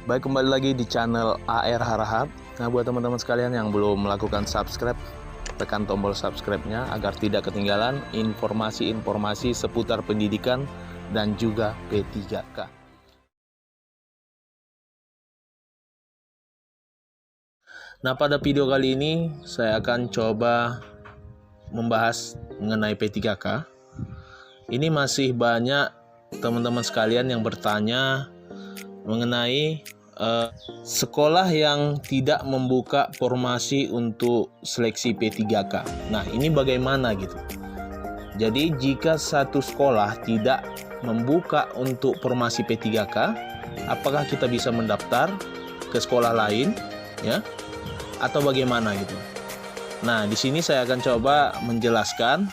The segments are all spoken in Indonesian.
Baik, kembali lagi di channel AR Harahap. Nah, buat teman-teman sekalian yang belum melakukan subscribe, tekan tombol subscribe-nya agar tidak ketinggalan informasi-informasi seputar pendidikan dan juga P3K. Nah, pada video kali ini saya akan coba membahas mengenai P3K. Ini masih banyak teman-teman sekalian yang bertanya mengenai sekolah yang tidak membuka formasi untuk seleksi P3K. Nah, ini bagaimana gitu? Jadi, jika satu sekolah tidak membuka untuk formasi P3K, apakah kita bisa mendaftar ke sekolah lain, ya? Atau bagaimana gitu? Nah, di sini saya akan coba menjelaskan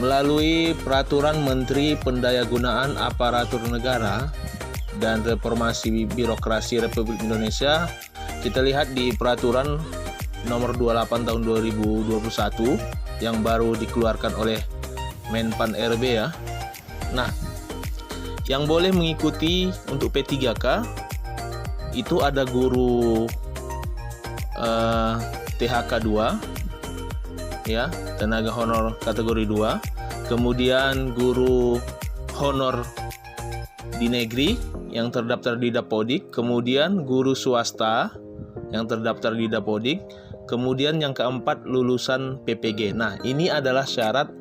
melalui Peraturan Menteri Pendayagunaan Aparatur Negara dan Reformasi Birokrasi Republik Indonesia. Kita lihat di Peraturan Nomor 28 Tahun 2021 yang baru dikeluarkan oleh Menpan RB ya. Nah, yang boleh mengikuti untuk P3K itu ada guru THK 2 ya, tenaga honor kategori 2, kemudian guru honor di negeri yang terdaftar di Dapodik, kemudian guru swasta yang terdaftar di Dapodik, kemudian yang keempat lulusan PPG. Nah, ini adalah syarat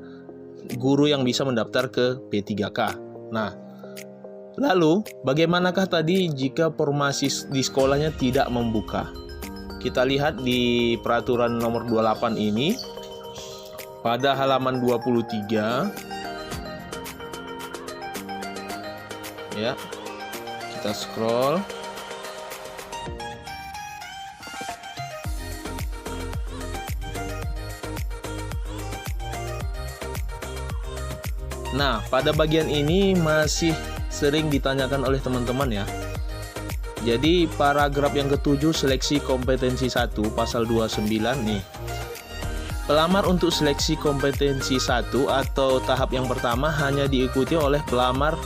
guru yang bisa mendaftar ke P3K. Nah, lalu bagaimanakah tadi jika formasi di sekolahnya tidak membuka? Kita lihat di peraturan nomor 28 ini pada halaman 23 ya. Kita scroll. Nah, pada bagian ini masih sering ditanyakan oleh teman-teman ya. Jadi paragraf yang ketujuh seleksi kompetensi 1 pasal 29 nih. Pelamar untuk seleksi kompetensi 1 atau tahap yang pertama hanya diikuti oleh pelamar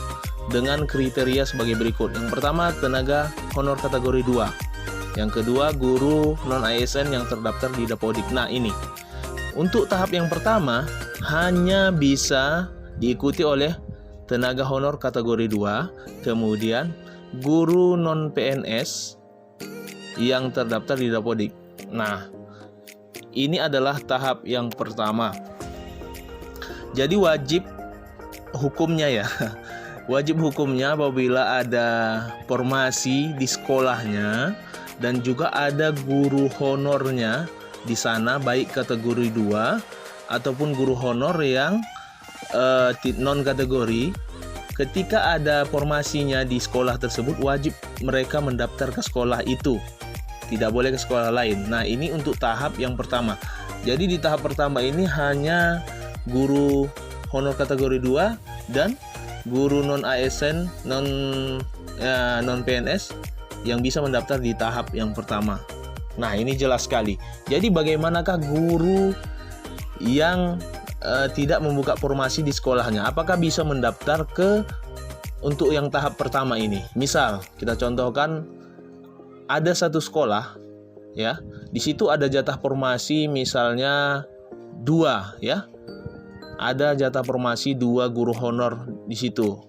dengan kriteria sebagai berikut. Yang pertama, tenaga honor kategori 2. Yang kedua, guru non-ASN yang terdaftar di Dapodik. Nah, ini untuk tahap yang pertama hanya bisa diikuti oleh tenaga honor kategori 2, kemudian guru non-PNS yang terdaftar di Dapodik. Nah, ini adalah tahap yang pertama. Jadi wajib hukumnya ya. Wajib hukumnya apabila ada formasi di sekolahnya dan juga ada guru honornya di sana, baik kategori 2 ataupun guru honor yang non kategori. Ketika ada formasinya di sekolah tersebut, wajib mereka mendaftar ke sekolah itu. Tidak boleh ke sekolah lain. Nah, ini untuk tahap yang pertama. Jadi di tahap pertama ini hanya guru honor kategori 2 dan guru non-ASN, non-PNS yang bisa mendaftar di tahap yang pertama. Nah, ini jelas sekali. Jadi bagaimanakah guru yang tidak membuka formasi di sekolahnya? Apakah bisa mendaftar untuk yang tahap pertama ini? Misal, kita contohkan ada satu sekolah ya. Di situ ada jatah formasi misalnya 2 ya. Ada jatah formasi 2 guru honor di situ.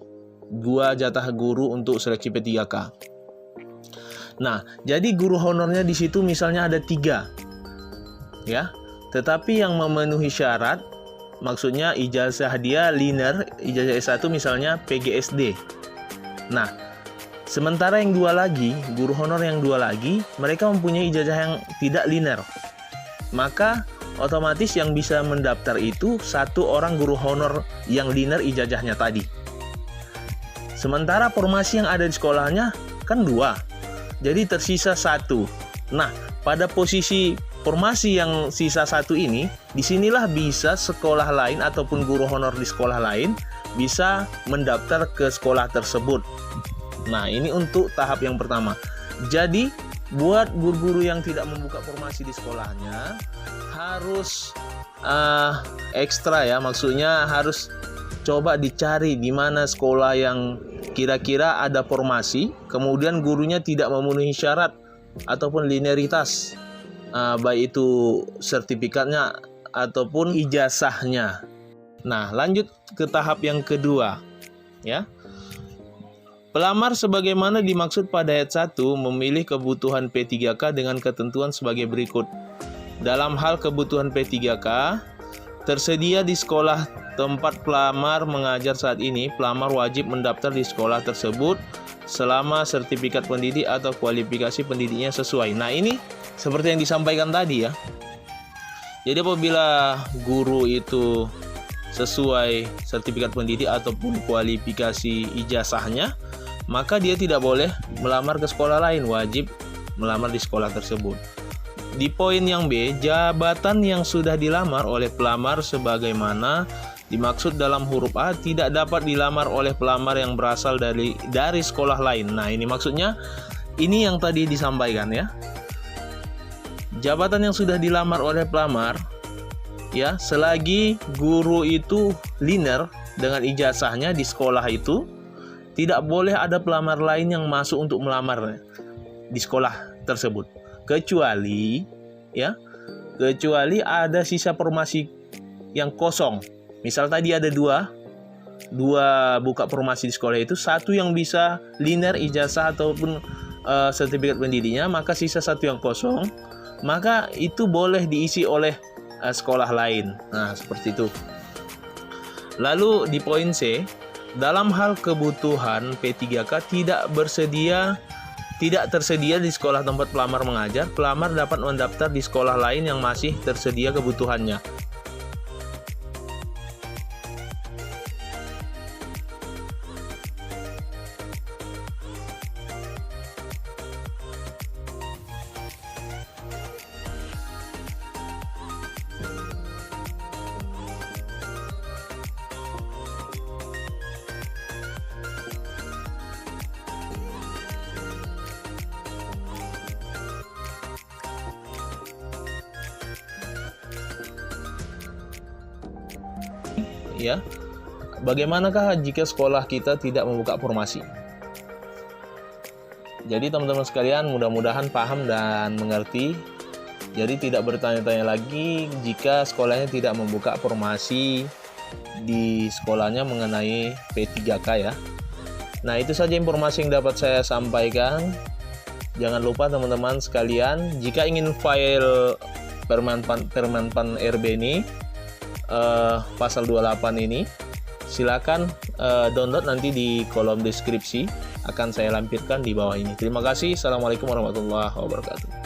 2 jatah guru untuk seleksi P3K. Nah, jadi guru honornya di situ misalnya ada 3. Ya. Tetapi yang memenuhi syarat, maksudnya ijazah dia linear, ijazah S1 misalnya PGSD. Nah, sementara yang 2 lagi, guru honor yang 2 lagi, mereka mempunyai ijazah yang tidak linear. Maka otomatis yang bisa mendaftar itu 1 orang guru honor yang linear ijazahnya tadi. Sementara formasi yang ada di sekolahnya kan 2. Jadi tersisa 1. Nah, pada posisi formasi yang sisa 1 ini, disinilah bisa sekolah lain ataupun guru honor di sekolah lain bisa mendaftar ke sekolah tersebut. Nah, ini untuk tahap yang pertama. Jadi, buat guru-guru yang tidak membuka formasi di sekolahnya harus ekstra ya, maksudnya harus coba dicari di mana sekolah yang kira-kira ada formasi, kemudian gurunya tidak memenuhi syarat ataupun linearitas, baik itu sertifikatnya ataupun ijazahnya. Nah, lanjut ke tahap yang kedua, ya. Pelamar sebagaimana dimaksud pada ayat 1 memilih kebutuhan P3K dengan ketentuan sebagai berikut. Dalam hal kebutuhan P3K, tersedia di sekolah tempat pelamar mengajar saat ini, pelamar wajib mendaftar di sekolah tersebut selama sertifikat pendidik atau kualifikasi pendidiknya sesuai. Nah, ini seperti yang disampaikan tadi ya. Jadi apabila guru itu sesuai sertifikat pendidik ataupun kualifikasi ijazahnya, maka dia tidak boleh melamar ke sekolah lain, wajib melamar di sekolah tersebut. Di poin yang B, jabatan yang sudah dilamar oleh pelamar sebagaimana dimaksud dalam huruf A tidak dapat dilamar oleh pelamar yang berasal dari sekolah lain. Nah, ini maksudnya, ini yang tadi disampaikan ya. Jabatan yang sudah dilamar oleh pelamar, ya, selagi guru itu linear dengan ijazahnya di sekolah itu, tidak boleh ada pelamar lain yang masuk untuk melamar di sekolah tersebut, kecuali ada sisa formasi yang kosong. Misal tadi ada dua buka formasi di sekolah itu, satu yang bisa linear ijazah ataupun sertifikat pendidiknya, maka sisa satu yang kosong, maka itu boleh diisi oleh sekolah lain. Nah, seperti itu. Lalu di poin C, dalam hal kebutuhan P3K tidak tersedia di sekolah tempat pelamar mengajar, pelamar dapat mendaftar di sekolah lain yang masih tersedia kebutuhannya. Ya, bagaimanakah jika sekolah kita tidak membuka formasi? Jadi teman-teman sekalian, mudah-mudahan paham dan mengerti. Jadi tidak bertanya-tanya lagi jika sekolahnya tidak membuka formasi di sekolahnya mengenai P3K ya. Nah, itu saja informasi yang dapat saya sampaikan. Jangan lupa teman-teman sekalian, jika ingin file Permenpan RB ini, pasal 28 ini, silakan download nanti di kolom deskripsi, akan saya lampirkan di bawah ini. Terima kasih. Assalamualaikum warahmatullahi wabarakatuh.